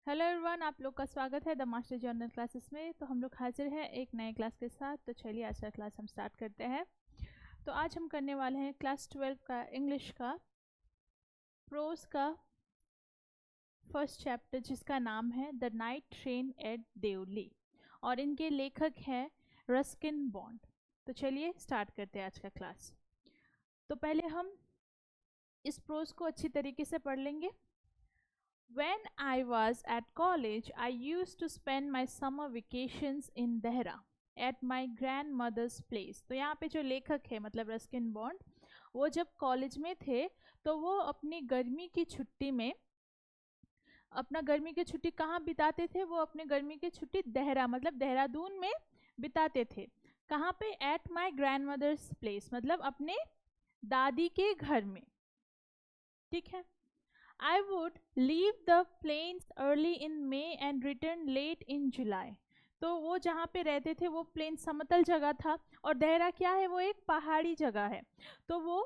Hello everyone, आप लोग का स्वागत है द मास्टर जर्नल क्लासेस में। तो हम लोग हाजिर हैं एक नए क्लास के साथ। तो चलिए आज का क्लास हम स्टार्ट करते हैं। तो आज हम करने वाले हैं क्लास 12 का इंग्लिश का प्रोज का फर्स्ट चैप्टर, जिसका नाम है the night train at Deoli, और इनके लेखक हैं रस्किन बॉन्ड। तो चलिए स्टार्ट करते हैं आज का क्लास। तो पहले हम इस प्रोज को अच्छी तरीके से पढ़ लेंगे। When I was at college, I used to spend my summer vacations in Dehra at my grandmother's place. तो यहाँ पे जो लेखक है मतलब रस्किन बॉन्ड, वो जब कॉलेज में थे तो वो अपनी गर्मी की छुट्टी में अपना गर्मी की छुट्टी कहाँ बिताते थे? वो अपने गर्मी की छुट्टी देहरा मतलब देहरादून में बिताते थे। कहाँ पे? At my grandmother's place, मतलब अपने दादी के घर में। ठीक है। I would leave the plains early in May and return late in July. तो वो जहाँ पे रहते थे वो प्लेन समतल जगह था, और देहरा क्या है? वो एक पहाड़ी जगह है। तो वो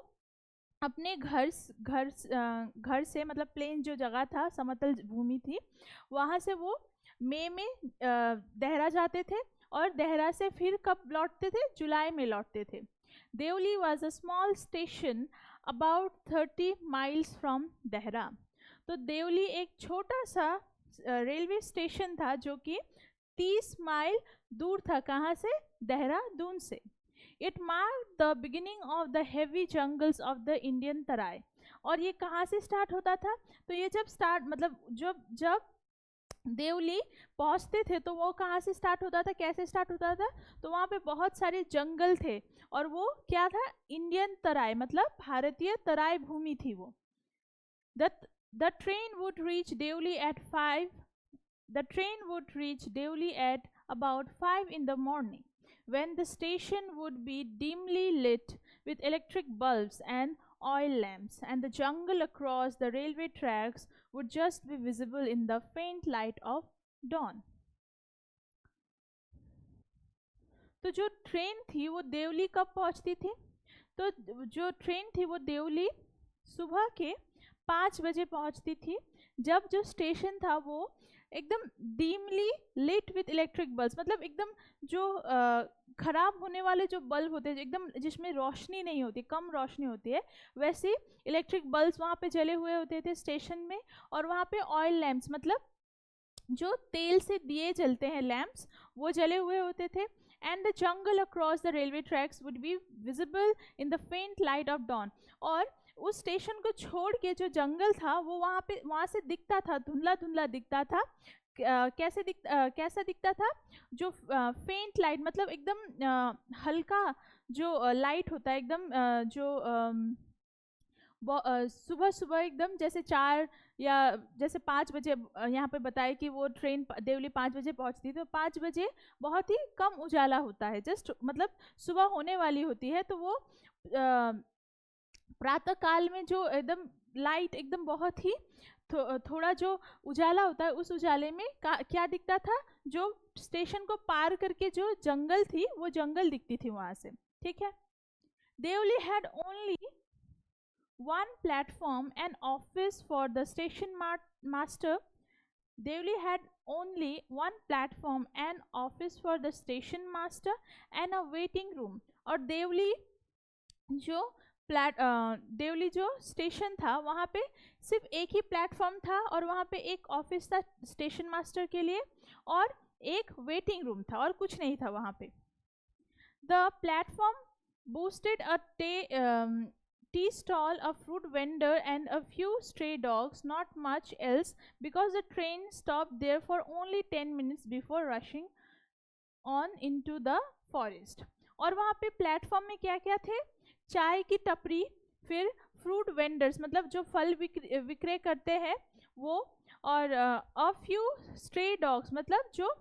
अपने घर से मतलब प्लेन जो जगह था, समतल भूमि थी, वहाँ से वो मई में देहरा जाते थे, और देहरा से फिर कब लौटते थे? जुलाई में लौटते थे। Deoli was a small station about 30 miles from Dehra. तो देवली एक छोटा सा रेलवे स्टेशन था जो कि 30 माइल दूर था। कहाँ से? देहरादून से। It mark the beginning of the heavy jungles of the Indian Terai. और ये कहाँ से स्टार्ट होता था? तो ये जब देवली पहुंचते थे तो वो कहाँ से स्टार्ट होता था, कैसे स्टार्ट होता था? तो वहाँ पे बहुत सारे जंगल थे, और वो क्या था? इंडियन तराई मतलब भारतीय तराई भूमि थी वो। The train would reach Devli at 5. The train would reach Devli at about 5 in the morning, when the station would be dimly lit with electric bulbs and oil lamps, and the jungle across the railway tracks would just be visible in the faint light of dawn. तो जो train थी वो देवली कब पहुंचती थी? तो जो train थी वो देवली सुबह के 5 बजे पहुंचती थी, जब जो स्टेशन था वो एकदम डीमली लिट विथ इलेक्ट्रिक बल्ब, मतलब एकदम जो खराब होने वाले जो बल्ब होते हैं, एकदम जिसमें रोशनी नहीं होती, कम रोशनी होती है, वैसे इलेक्ट्रिक बल्ब वहाँ पे जले हुए होते थे स्टेशन में। और वहाँ पे ऑयल लैम्प्स मतलब जो तेल से दिए जलते हैं लैम्प्स, वो जले हुए होते थे। And the jungle across the railway tracks would be visible in the faint light of dawn. और उस स्टेशन को छोड़ के जो जंगल था वो वहाँ से दिखता था, धुंधला धुंधला दिखता था। कैसा दिखता था? जो फेंट लाइट मतलब एकदम हल्का जो लाइट होता है, एकदम सुबह सुबह एकदम जैसे 4 या जैसे 5 बजे यहाँ पे बताया कि वो ट्रेन देवली 5 बजे पहुँचती, तो 5 बजे बहुत ही कम उजाला होता है, जस्ट मतलब सुबह होने वाली होती है। तो वो प्रातः काल में जो एकदम लाइट एकदम बहुत ही थोड़ा जो उजाला होता है, उस उजाले में क्या दिखता था? जो स्टेशन को पार करके जो जंगल थी वो जंगल दिखती थी वहां से। ठीक है। Deoli had only one platform and office for the station master. Devli had only one platform and office for the station master and a waiting room. और देवली जो स्टेशन था वहाँ पे सिर्फ एक ही प्लेटफॉर्म था, और वहाँ पे एक ऑफिस था स्टेशन मास्टर के लिए, और एक वेटिंग रूम था, और कुछ नहीं था वहाँ पे। The platform boosted a tea stall, a fruit vendor, and a few stray dogs, not much else, because the train stopped there for only 10 minutes before rushing on into the forest. और वहाँ पे platform में क्या क्या थे? चाय की टपरी, फिर फ्रूट वेंडर्स मतलब जो फल विक्रय करते हैं वो, और अ फ्यू स्ट्रे डॉग्स मतलब जो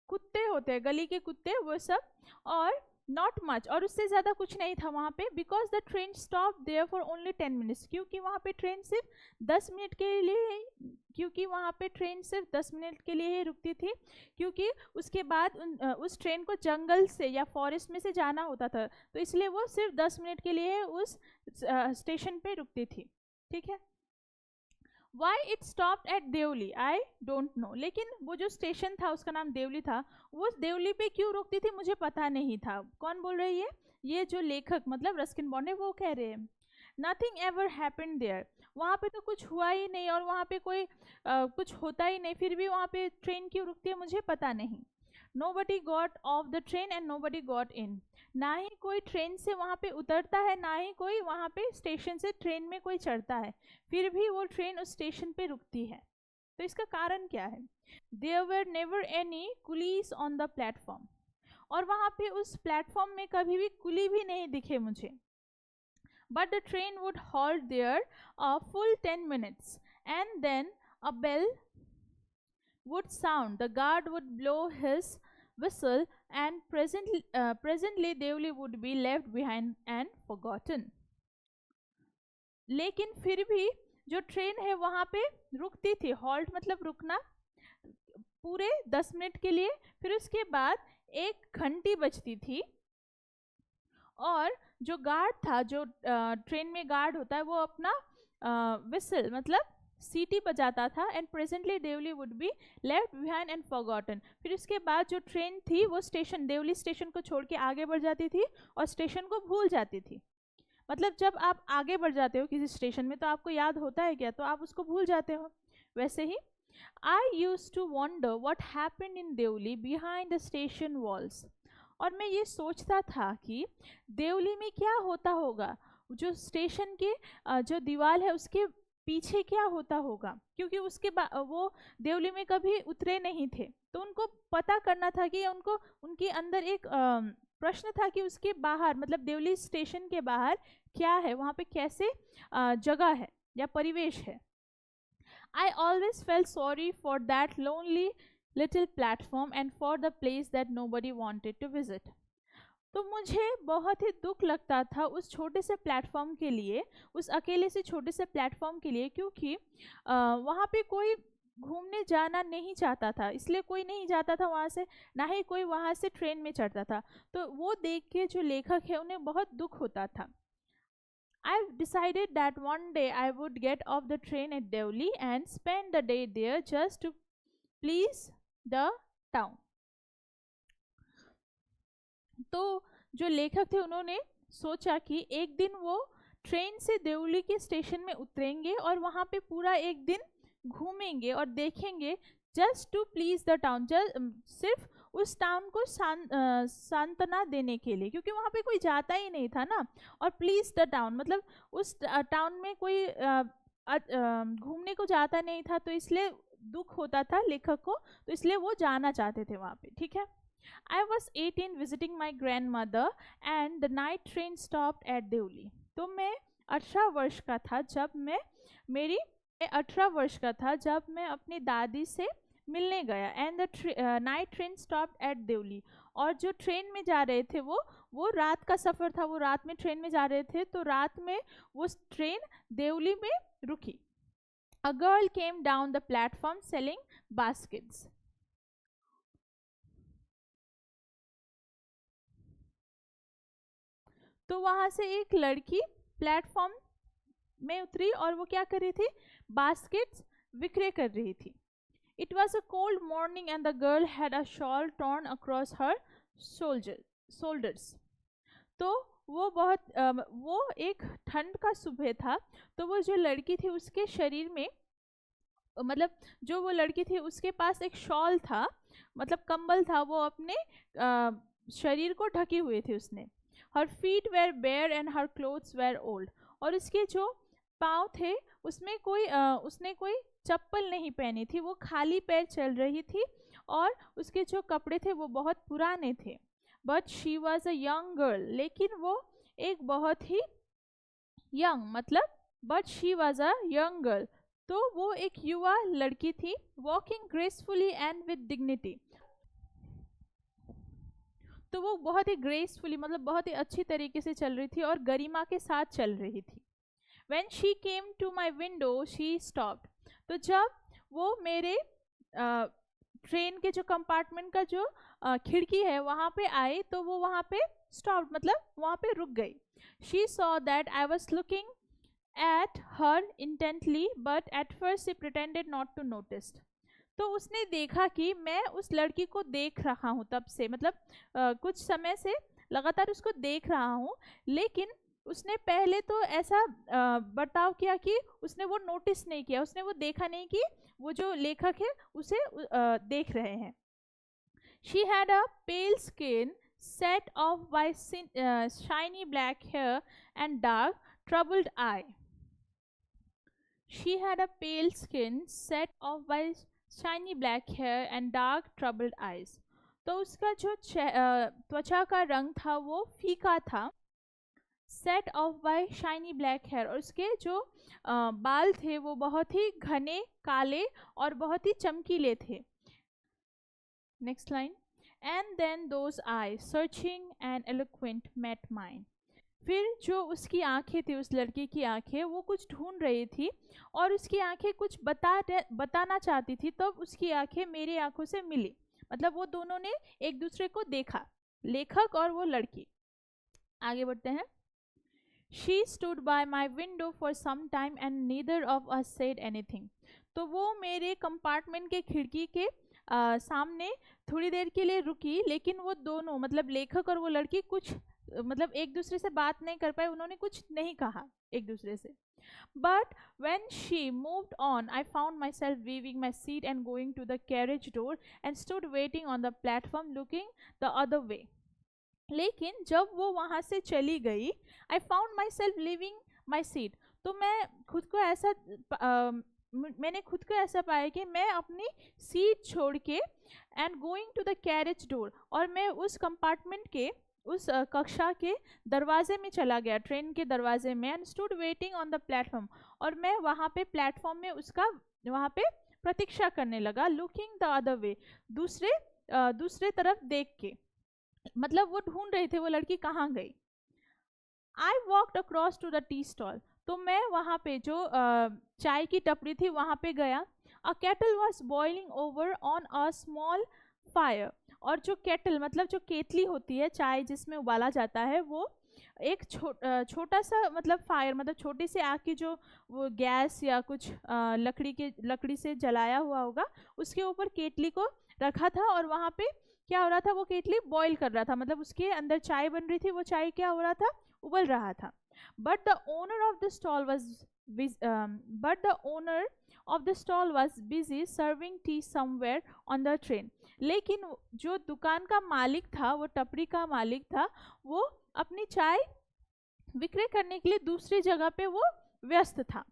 कुत्ते होते हैं, गली के कुत्ते, वो सब, और नॉट मच, और उससे ज़्यादा कुछ नहीं था वहाँ पे। Because the train stop there for only 10 minutes, क्योंकि वहाँ पे ट्रेन सिर्फ 10 मिनट के लिए ही रुकती थी, क्योंकि उसके बाद उस ट्रेन को जंगल से या फॉरेस्ट में से जाना होता था, तो इसलिए वो सिर्फ 10 मिनट के लिए उस स्टेशन पे रुकती थी। ठीक है। Why it stopped at Deoli I don't know, लेकिन वो जो स्टेशन था उसका नाम देवली था, वो देवली पे क्यों रुकती थी मुझे पता नहीं था। कौन बोल रही है? ये जो लेखक मतलब रस्किन बॉन्ड है वो कह रहे हैं। नथिंग एवर हैपेंड देयर, वहाँ पे तो कुछ हुआ ही नहीं और वहाँ पे कोई कुछ होता ही नहीं, फिर भी वहाँ पे ट्रेन क्यों रुकती है मुझे पता नहीं। Nobody got off the train and nobody got in, ना ही कोई ट्रेन से वहाँ पे उतरता है, ना ही कोई वहाँ पे स्टेशन से ट्रेन में कोई चढ़ता है, फिर भी वो ट्रेन उस स्टेशन पे रुकती है। तो इसका कारण क्या है? There were never any coolies on the platform, और वहाँ पे उस प्लेटफॉर्म में कभी भी कुली भी नहीं दिखे मुझे। But the train would halt there a full 10 minutes and then a bell would sound, the guard would blow his whistle and presently Devli would be left behind and forgotten. लेकिन फिर भी जो ट्रेन है वहाँ पे रुकती थी, halt मतलब रुकना, पूरे 10 मिनट के लिए, फिर उसके बाद एक घंटी बजती थी और जो गार्ड था, जो ट्रेन में गार्ड होता है, वो अपना विसल मतलब सीटी बजाता था। And presently Deoli would be left behind and forgotten, फिर उसके बाद जो ट्रेन थी वो स्टेशन, देवली स्टेशन को छोड़ के आगे बढ़ जाती थी और स्टेशन को भूल जाती थी। मतलब जब आप आगे बढ़ जाते हो किसी स्टेशन में तो आपको याद होता है क्या, तो आप उसको भूल जाते हो। वैसे ही I use to wonder what happened in Deoli behind the station walls, और मैं ये सोचता था कि देवली में क्या होता होगा, जो स्टेशन के जो दीवार है उसके पीछे क्या होता होगा, क्योंकि उसके वो देवली में कभी उतरे नहीं थे, तो उनको पता करना था कि उनको उनके अंदर एक प्रश्न था कि उसके बाहर मतलब देवली स्टेशन के बाहर क्या है, वहाँ पे कैसे जगह है या परिवेश है। I always felt sorry for that lonely little platform and for the place that nobody wanted to visit. तो मुझे बहुत ही दुख लगता था उस छोटे से प्लेटफॉर्म के लिए, उस अकेले से छोटे से प्लेटफॉर्म के लिए, क्योंकि वहाँ पे कोई घूमने जाना नहीं चाहता था, इसलिए कोई नहीं जाता था वहाँ से, ना ही कोई वहाँ से ट्रेन में चढ़ता था। तो वो देख के जो लेखक है उन्हें बहुत दुख होता था। I've decided that one day I would get off the train at Devli and spend the day there just to please the town. तो जो लेखक थे उन्होंने सोचा कि एक दिन वो ट्रेन से देवली के स्टेशन में उतरेंगे और वहाँ पे पूरा एक दिन घूमेंगे और देखेंगे, just to please the town, सिर्फ उस टाउन को सांत्वना देने के लिए, क्योंकि वहाँ पे कोई जाता ही नहीं था ना। और प्लीज द टाउन मतलब उस टाउन में कोई घूमने को जाता नहीं था, तो इसलिए दुख होता था लेखक को, तो इसलिए वो जाना चाहते थे वहाँ पे। ठीक है। I was 18 visiting my grandmother and the night train stopped at Devli. तो मैं 18 वर्ष का था जब मैं 18 वर्ष का था जब मैं अपनी दादी से मिलने गया। And the night train stopped at Deoli, और जो ट्रेन में जा रहे थे वो रात का सफ़र था, वो रात में ट्रेन में जा रहे थे, तो रात में वो ट्रेन देवली में रुकी। A girl came down the platform selling baskets. तो वहाँ से एक लड़की प्लेटफॉर्म में उतरी और वो क्या कर रही थी, बास्केट्स विक्रय कर रही थी। It was a cold morning and the girl had a shawl torn across her shoulders. तो वो एक ठंड का सुबह था, तो वो जो लड़की थी उसके शरीर में मतलब जो वो लड़की थी उसके पास एक शॉल था, मतलब कंबल था, वो अपने शरीर को ढके हुए थे उसने। Her feet were bare and her clothes were old. और उसके जो पाँव थे उसमें उसने कोई चप्पल नहीं पहनी थी, वो खाली पैर चल रही थी और उसके जो कपड़े थे वो बहुत पुराने थे। But she was a young girl, लेकिन वो एक बहुत ही young मतलब but she was a young girl, तो वो एक युवा लड़की थी। Walking gracefully and with dignity, तो वो बहुत ही ग्रेसफुली मतलब बहुत ही अच्छी तरीके से चल रही थी और गरिमा के साथ चल रही थी। When she came to my window, she stopped. तो जब वो मेरे ट्रेन के जो कंपार्टमेंट का जो खिड़की है वहाँ पे आई, तो वो वहाँ पे स्टॉप मतलब वहाँ पे रुक गई। She saw that I was looking at her intently, but at first she pretended not to notice. तो उसने देखा कि मैं उस लड़की को देख रहा हूँ तब से, मतलब कुछ समय से लगातार उसको देख रहा हूँ, लेकिन उसने पहले तो ऐसा बर्ताव किया कि उसने वो नोटिस नहीं किया, उसने वो देखा नहीं कि वो जो लेखक है उसे देख रहे हैं. She had a pale skin set off by shiny black hair and dark, troubled eye. She had a pale skin set off by shiny black hair and dark, troubled eyes. तो उसका जो त्वचा का रंग था वो फीका था, set off by shiny black hair, और उसके जो बाल थे वो बहुत ही घने काले और बहुत ही चमकीले थे. Next line. And then those eyes searching and eloquent met mine. फिर जो उसकी आंखें थी, उस लड़की की आंखें, वो कुछ ढूंढ रही थी और उसकी आंखें कुछ बताना चाहती थी, तब उसकी आंखें मेरी आंखों से मिली. मतलब वो दोनों ने एक दूसरे को देखा, लेखक और वो लड़की. आगे बढ़ते हैं. She stood by my window for some time and neither of us said anything. तो वो मेरे कंपार्टमेंट के खिड़की के सामने थोड़ी देर के लिए रुकी, लेकिन वो दोनों, मतलब लेखक और वो लड़की, कुछ मतलब एक दूसरे से बात नहीं कर पाए, उन्होंने कुछ नहीं कहा एक दूसरे से. But when she moved on, I found myself leaving my seat and going to the carriage door and stood waiting on the platform looking the other way. लेकिन जब वो वहाँ से चली गई, I found my self living my seat, तो मैंने खुद को ऐसा पाया कि मैं अपनी सीट छोड़ के and going to the carriage door, और मैं उस कंपार्टमेंट के, उस कक्षा के दरवाजे में चला गया, ट्रेन के दरवाजे में. And stood waiting on the platform, और मैं वहाँ पे प्लेटफॉर्म में उसका वहाँ पे प्रतीक्षा करने लगा. लुकिंग द अदर वे, दूसरे तरफ देख के, मतलब वो ढूंढ रहे थे वो लड़की कहाँ गई. I walked across to the tea stall, तो मैं वहाँ पे जो चाय की टपरी थी वहाँ पे गया. A kettle was boiling over on a small fire, और जो केटल मतलब जो केतली होती है चाय जिसमें उबाला जाता है, वो एक छोटा सा, मतलब फायर, मतलब छोटी सी आग की जो वो गैस या कुछ लकड़ी से जलाया हुआ होगा, उसके ऊपर केतली को रखा था, और वहाँ पे क्या हो रहा था, वो केतली बॉईल कर रहा था, मतलब उसके अंदर चाय बन रही थी, वो चाय क्या हो रहा था, उबल रहा था. But the owner of the stall was busy serving T somewhere on the train. लेकिन जो दुकान का मालिक था, वो टपरी का मालिक था, वो अपनी चाय विक्रय करने के लिए दूसरी जगह पे वो व्यस्त था.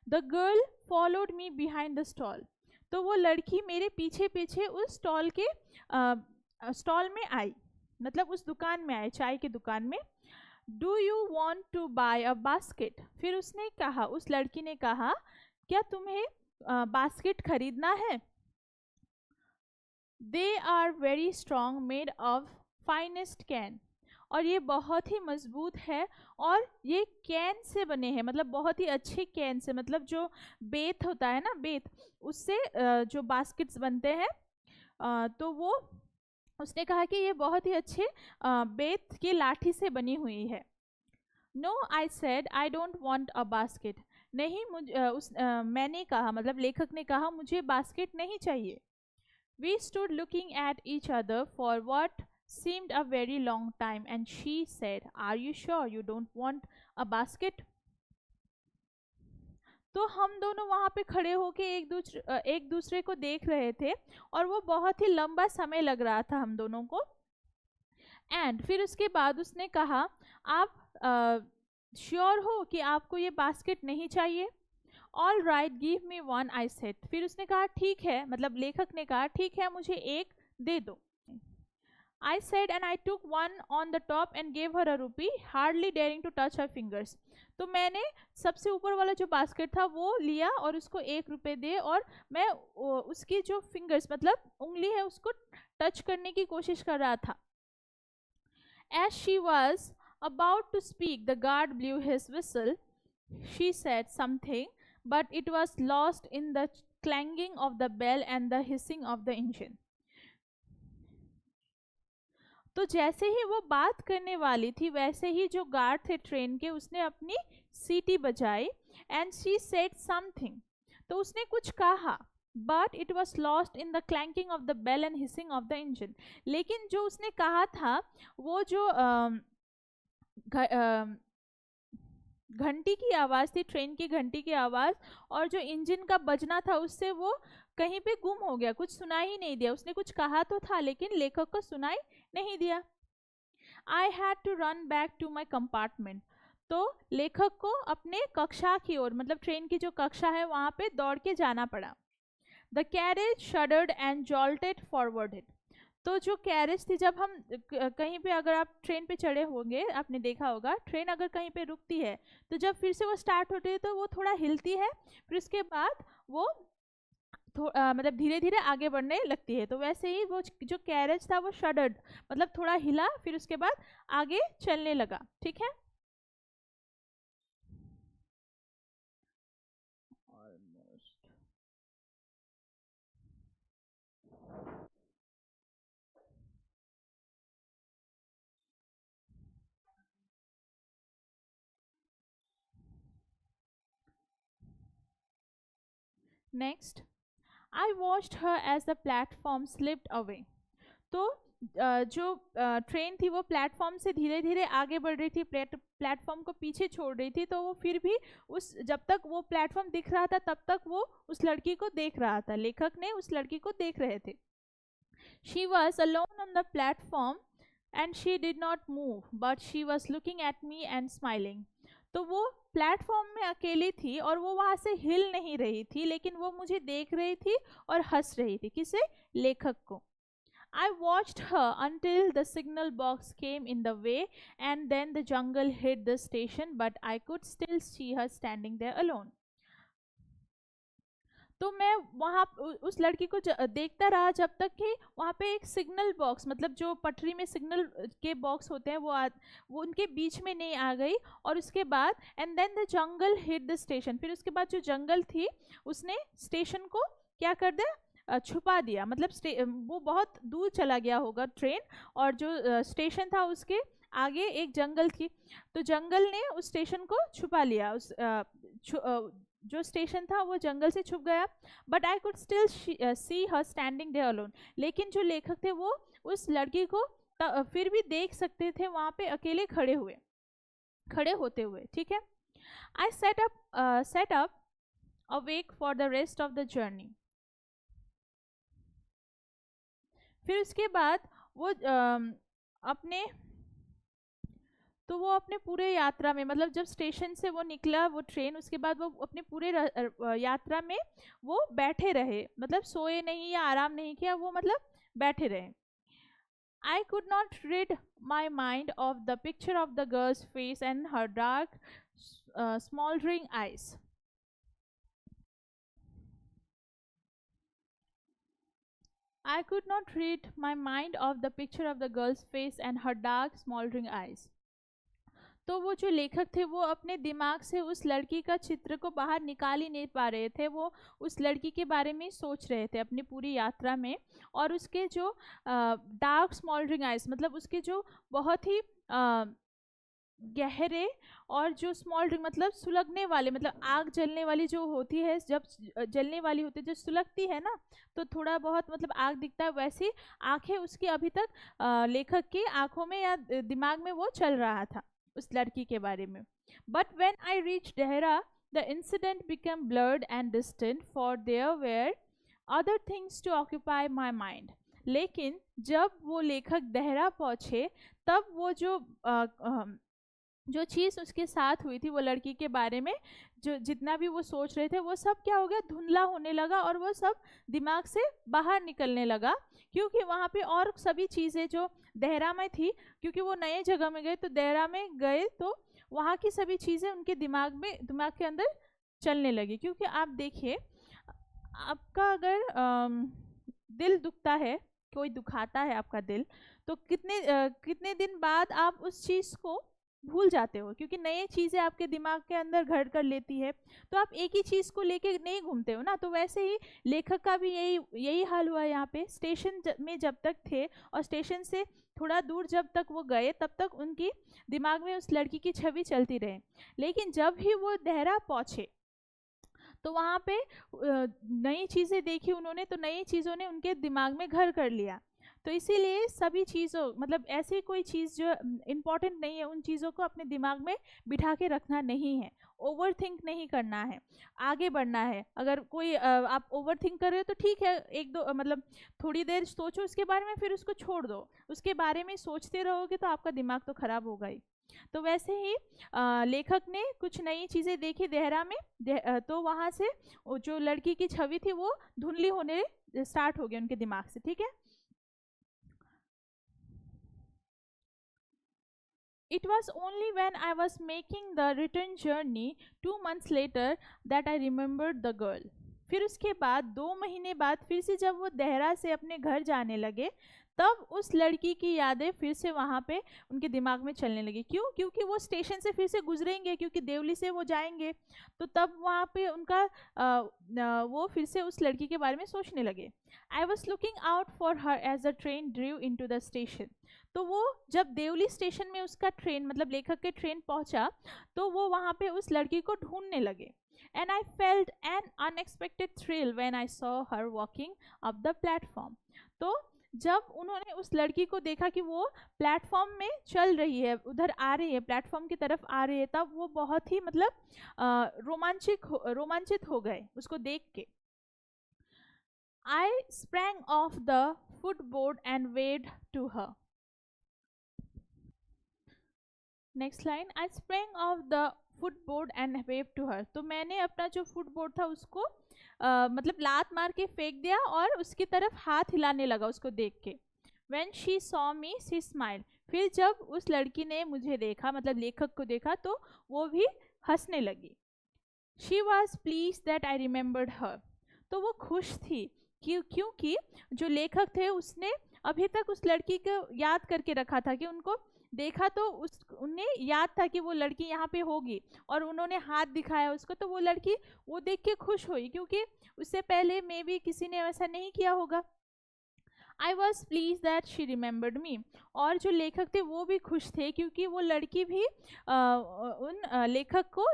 The girl followed me behind the stall, तो वो लड़की मेरे पीछे पीछे उस स्टॉल में आई, मतलब उस दुकान में आई, चाय की दुकान में. Do you want to buy a basket, फिर उसने कहा, उस लड़की ने कहा, क्या तुम्हें बास्केट खरीदना है. They are very strong, made of finest cane, और ये बहुत ही मजबूत है और ये कैन से बने हैं, मतलब बहुत ही अच्छे कैन से, मतलब जो बेत होता है ना, बेत, उससे जो बास्केट्स बनते हैं, तो वो उसने कहा कि ये बहुत ही अच्छे बेत की लाठी से बनी हुई है. No I said I don't want a basket, नहीं मैंने कहा, मतलब लेखक ने कहा, मुझे बास्केट नहीं चाहिए. We stood looking at each other for what seemed a very long time and she said, are you sure you don't want a basket. तो हम दोनों वहाँ पे खड़े होके एक दूसरे को देख रहे थे और वो बहुत ही लंबा समय लग रहा था हम दोनों को. एंड फिर उसके बाद उसने कहा, आप श्योर हो कि आपको ये बास्केट नहीं चाहिए. All right give me one, I said. फिर उसने कहा ठीक है, मतलब लेखक ने कहा ठीक है, मुझे एक दे दो. I said and I took one on the top and gave her a rupee, hardly daring to touch her fingers. तो मैंने सबसे ऊपर वाला जो बास्केट था वो लिया और उसको 1 रुपये दे, और मैं उसकी जो फिंगर्स, मतलब उंगली है, उसको टच करने की कोशिश कर रहा था. As she was about to speak, the guard blew his whistle. She said something, but it was lost in the clanging of the bell and the hissing of the engine. तो जैसे ही वो बात करने वाली थी वैसे ही जो गार्ड थे ट्रेन के उसने अपनी सीटी बजाई एंड शी सेड समथिंग। तो उसने कुछ कहा but it was lost in the clanking of the bell and hissing of the engine. लेकिन जो उसने कहा था वो जो घंटी की आवाज़ थी, ट्रेन की घंटी की आवाज़, और जो इंजन का बजना था उससे वो कहीं पे गुम हो गया, कुछ सुनाई ही नहीं दिया। उसने कुछ कहा तो था लेकिन लेखक को सुनाई नहीं दिया। I had to run back to my compartment. तो लेखक को अपने कक्षा की ओर, मतलब ट्रेन की जो कक्षा है वहां पे दौड़ के जाना पड़ा। The carriage shuddered and jolted forwarded. तो जो कैरेज थी, जब हम कहीं पे अगर आप ट्रेन पे चढ़े होंगे आपने देखा होगा, ट्रेन अगर कहीं पे रुकती है तो जब फिर से वो स्टार्ट होती है तो वो थोड़ा हिलती है, फिर उसके बाद वो मतलब धीरे धीरे आगे बढ़ने लगती है। तो वैसे ही वो जो कैरेज था वो शडर्ड, मतलब थोड़ा हिला, फिर उसके बाद आगे चलने लगा। ठीक है, next, I watched her as the platform slipped away. तो जो ट्रेन थी वो प्लेटफॉर्म से धीरे धीरे आगे बढ़ रही थी, प्लेटफॉर्म को पीछे छोड़ रही थी। तो वो फिर भी उस, जब तक वो प्लेटफॉर्म दिख रहा था तब तक वो उस लड़की को देख रहा था, लेखक ने उस लड़की को देख रहे थे। She was alone on the platform and she did not move but she was looking at me and smiling. तो वो प्लेटफॉर्म में अकेली थी और वो वहां से हिल नहीं रही थी, लेकिन वो मुझे देख रही थी और हंस रही थी। किसे? लेखक को। I watched her until the signal box came in the way and then the jungle hid the station, but I could still see her standing there alone. तो मैं वहाँ उस लड़की को देखता रहा जब तक कि वहाँ पे एक सिग्नल बॉक्स, मतलब जो पटरी में सिग्नल के बॉक्स होते हैं वो उनके बीच में नहीं आ गई। और उसके बाद and then the jungle hid the station, फिर उसके बाद जो जंगल थी उसने स्टेशन को क्या कर दिया? छुपा दिया। मतलब वो बहुत दूर चला गया होगा ट्रेन, और जो स्टेशन था उसके आगे एक जंगल थी, तो जंगल ने उस स्टेशन को छुपा लिया। जो स्टेशन था वो जंगल से छुप गया। But I could still see her standing there alone. लेकिन जो लेखक थे वो उस लड़की को फिर भी देख सकते थे वहां पे अकेले खड़े होते हुए। ठीक है, I sat up awake for the rest of the journey. फिर उसके बाद वो अपने अपने पूरे यात्रा में, मतलब जब स्टेशन से वो निकला वो ट्रेन, उसके बाद वो अपने पूरे यात्रा में वो बैठे रहे, मतलब सोए नहीं या आराम नहीं किया, वो मतलब बैठे रहे। I could not rid my mind of the picture of the girl's face and her dark, smoldering eyes. I could not rid my mind of the picture of the girl's face and her dark, smoldering eyes. तो वो जो लेखक थे वो अपने दिमाग से उस लड़की का चित्र को बाहर निकाल ही नहीं पा रहे थे। वो उस लड़की के बारे में सोच रहे थे अपनी पूरी यात्रा में, और उसके जो डार्क स्मॉल्डरिंग आइज, मतलब उसके जो बहुत ही गहरे, और जो स्मॉल्डरिंग मतलब सुलगने वाले, मतलब आग जलने वाली जो होती है, जब जलने वाली होती है जो सुलगती है ना, तो थोड़ा बहुत मतलब आग दिखता है, वैसी आंखें उसकी अभी तक लेखक की आंखों में या दिमाग में वो चल रहा था उस लड़की के बारे में। But when I reach Dehra the incident become blurred and distant for there were other things to occupy my mind. लेकिन जब वो लेखक देहरा पहुंचे तब वो जो चीज़ उसके साथ हुई थी वो लड़की के बारे में, जो जितना भी वो सोच रहे थे वो सब क्या हो गया? धुंधला होने लगा, और वो सब दिमाग से बाहर निकलने लगा। क्योंकि वहाँ पे और सभी चीज़ें जो देहरा में थी, क्योंकि वो नए जगह में गए, तो देहरा में गए तो वहाँ की सभी चीज़ें उनके दिमाग के अंदर चलने लगी। क्योंकि आप देखिए, आपका अगर दिल दुखता है, कोई दुखाता है आपका दिल, तो कितने दिन बाद आप उस चीज़ को भूल जाते हो, क्योंकि नई चीज़ें आपके दिमाग के अंदर घर कर लेती है, तो आप एक ही चीज़ को लेके नहीं घूमते हो ना। तो वैसे ही लेखक का भी यही यही हाल हुआ यहाँ पे। स्टेशन में जब तक थे और स्टेशन से थोड़ा दूर जब तक वो गए, तब तक उनकी दिमाग में उस लड़की की छवि चलती रहे। लेकिन जब ही वो देहरा पहुँचे तो वहाँ पे नई चीज़ें देखी उन्होंने, तो नई चीज़ों ने उनके दिमाग में घर कर लिया। तो इसीलिए सभी चीज़ों, मतलब ऐसी कोई चीज़ जो इम्पोर्टेंट नहीं है, उन चीज़ों को अपने दिमाग में बिठा के रखना नहीं है, ओवर थिंक नहीं करना है, आगे बढ़ना है। अगर कोई आप ओवर थिंक कर रहे हो तो ठीक है, एक दो मतलब थोड़ी देर सोचो उसके बारे में, फिर उसको छोड़ दो। उसके बारे में सोचते रहोगे तो आपका दिमाग तो खराब होगा ही। तो वैसे ही लेखक ने कुछ नई चीज़ें देखी देहरा में, तो वहाँ से जो लड़की की छवि थी वो धुंधली होने स्टार्ट हो गई उनके दिमाग से। ठीक है। It was only when I was making the return journey 2 months later that I remembered the girl. फिर उसके बाद 2 महीने बाद फिर से जब वो देहरा से अपने घर जाने लगे, तब उस लड़की की यादें फिर से वहाँ पे उनके दिमाग में चलने लगी। क्यों? क्योंकि वो स्टेशन से फिर से गुजरेंगे, क्योंकि देवली से वो जाएंगे, तो तब वहाँ पे उनका वो फिर से उस लड़की के बारे में सोचने लगे। I was looking out for her as the train drew in to the station. तो वो जब देवली स्टेशन में उसका ट्रेन, मतलब लेखक के ट्रेन पहुंचा, तो वो वहाँ पे उस लड़की को ढूंढने लगे। And I felt N unexpected thrill when I saw her walking up the platform. तो जब उन्होंने उस लड़की को देखा कि वो प्लेटफॉर्म में चल रही है, उधर आ रही है, प्लेटफॉर्म की तरफ आ रही है, तब वो बहुत ही मतलब रोमांचित हो गए उसको देख के। I sprang off the footboard and waved to her. Next line, I sprang off the footboard and wave to her. तो मैंने अपना जो फुटबोर्ड था उसको मतलब लात मार के फेंक दिया और उसकी तरफ हाथ हिलाने लगा उसको देख के। When she saw me, she smiled. फिर जब उस लड़की ने मुझे देखा, मतलब लेखक को देखा, तो वो भी हंसने लगी। She was pleased that I remembered her. तो वो खुश थी क्योंकि जो लेखक थे उसने अभी तक उस लड़की को याद करके रखा था, कि उनको देखा तो उन्हें याद था कि वो लड़की यहाँ पे होगी, और उन्होंने हाथ दिखाया उसको, तो वो लड़की वो देख के खुश हुई, क्योंकि उससे पहले मे भी किसी ने वैसा नहीं किया होगा। I was pleased that she remembered me. और जो लेखक थे वो भी खुश थे, क्योंकि वो लड़की भी उन लेखक को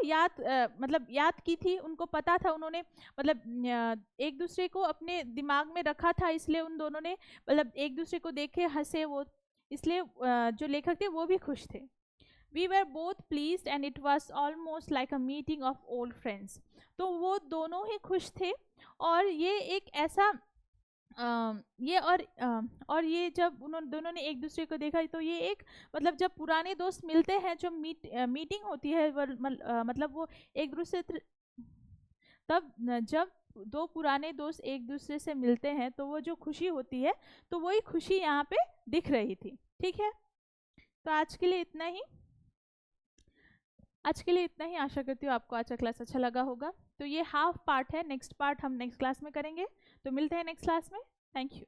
मतलब याद की थी, उनको पता था, उन्होंने मतलब एक दूसरे को अपने दिमाग में रखा था, इसलिए उन दोनों ने मतलब एक दूसरे को देखे हंसे वो, इसलिए जो लेखक थे वो भी खुश थे। We were both pleased and it was almost like a meeting of old friends. तो वो दोनों ही खुश थे, और ये एक ऐसा और ये जब उन्होंने दोनों ने एक दूसरे को देखा, तो ये एक मतलब जब पुराने दोस्त मिलते हैं, जो मीटिंग होती है मतलब वो एक दूसरे तब जब दो पुराने दोस्त एक दूसरे से मिलते हैं, तो वो जो खुशी होती है, तो वही खुशी यहाँ पे दिख रही थी। ठीक है, तो आज के लिए इतना ही। आशा करती हूँ आपको आज का क्लास अच्छा लगा होगा। तो ये हाफ पार्ट है, नेक्स्ट पार्ट हम नेक्स्ट क्लास में करेंगे। तो मिलते हैं नेक्स्ट क्लास में। Thank you.